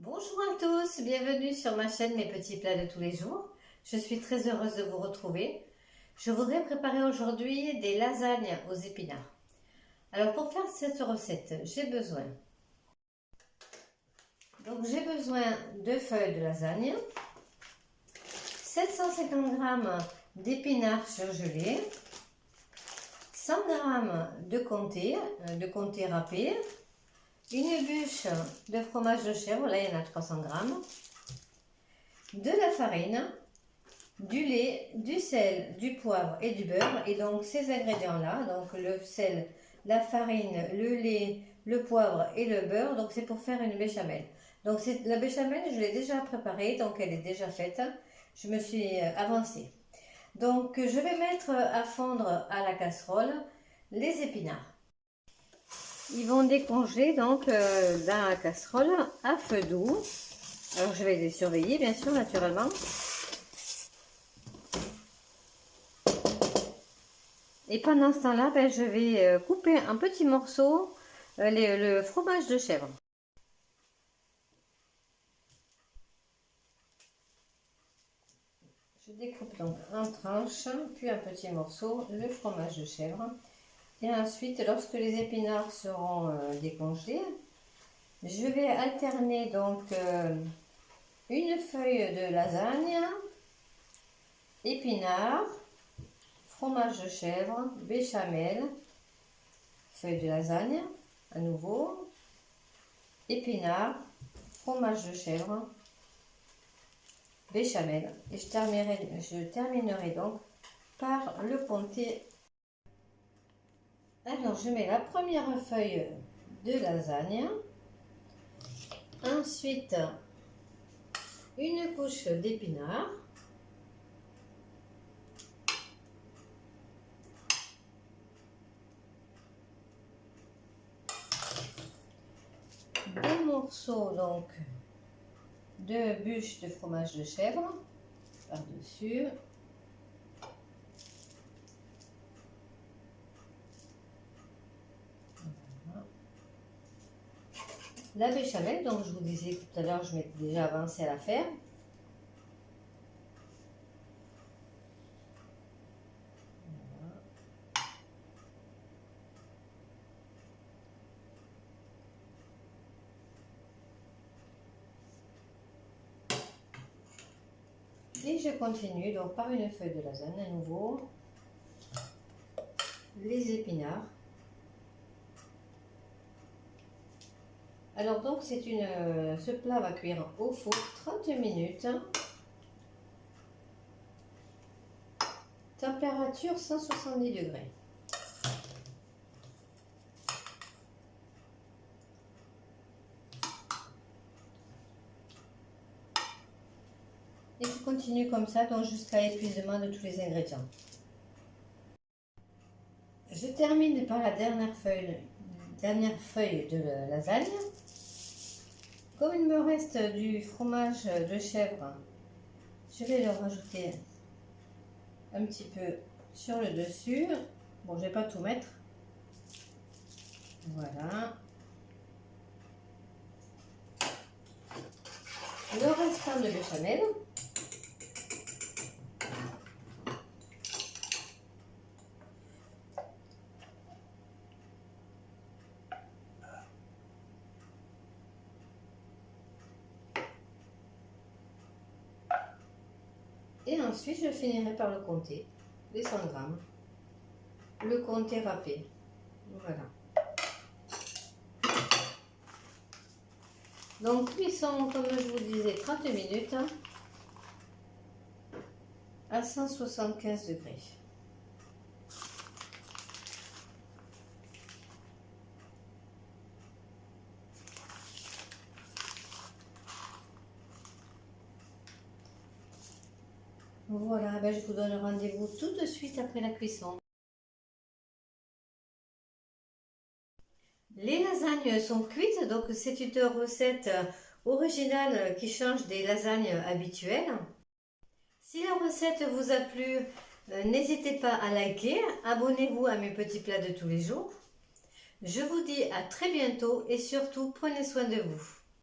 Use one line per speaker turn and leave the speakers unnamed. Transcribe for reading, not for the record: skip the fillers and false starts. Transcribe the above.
Bonjour à tous, bienvenue sur ma chaîne Mes petits plats de tous les jours. Je suis très heureuse de vous retrouver. Je voudrais préparer aujourd'hui des lasagnes aux épinards. Alors pour faire cette recette, j'ai besoin de feuilles de lasagne, 750 g d'épinards surgelés, 100 g de comté râpé, une bûche de fromage de chèvre, là il y en a 300 g, de la farine, du lait, du sel, du poivre et du beurre. Et donc ces ingrédients-là, donc le sel, la farine, le lait, le poivre et le beurre, donc c'est pour faire une béchamel. Donc la béchamel, je l'ai déjà préparée, donc elle est déjà faite. Je me suis avancée. Donc je vais mettre à fondre à la casserole les épinards. Ils vont décongeler donc dans la casserole à feu doux. Alors je vais les surveiller bien sûr naturellement. Et pendant ce temps-là, je vais couper en petits morceaux le fromage de chèvre. Je découpe donc en tranches, puis en petits morceaux, le fromage de chèvre. Et ensuite, lorsque les épinards seront décongelés, je vais alterner donc une feuille de lasagne, épinards, fromage de chèvre, béchamel, feuille de lasagne, à nouveau, épinards, fromage de chèvre, béchamel. Et je terminerai donc par le comté. Alors je mets la première feuille de lasagne, ensuite une couche d'épinards, des morceaux donc de bûche de fromage de chèvre par-dessus, la béchamel, donc je vous disais tout à l'heure, je m'étais déjà avancé à la faire. Voilà. Et je continue donc par une feuille de lasagne à nouveau, les épinards. Alors donc ce plat va cuire au four 30 minutes, température 170 degrés. Et je continue comme ça donc jusqu'à épuisement de tous les ingrédients. Je termine par la dernière feuille de lasagne. Comme il me reste du fromage de chèvre, je vais le rajouter un petit peu sur le dessus. Bon, je ne vais pas tout mettre. Voilà. Le restant de béchamel. Et ensuite, je finirai par le comté, les 100 g, le comté râpé. Voilà. Donc, cuisson, comme je vous disais, 30 minutes à 175 degrés. Voilà, je vous donne rendez-vous tout de suite après la cuisson. Les lasagnes sont cuites, donc c'est une recette originale qui change des lasagnes habituelles. Si la recette vous a plu, n'hésitez pas à liker, abonnez-vous à mes petits plats de tous les jours. Je vous dis à très bientôt et surtout prenez soin de vous.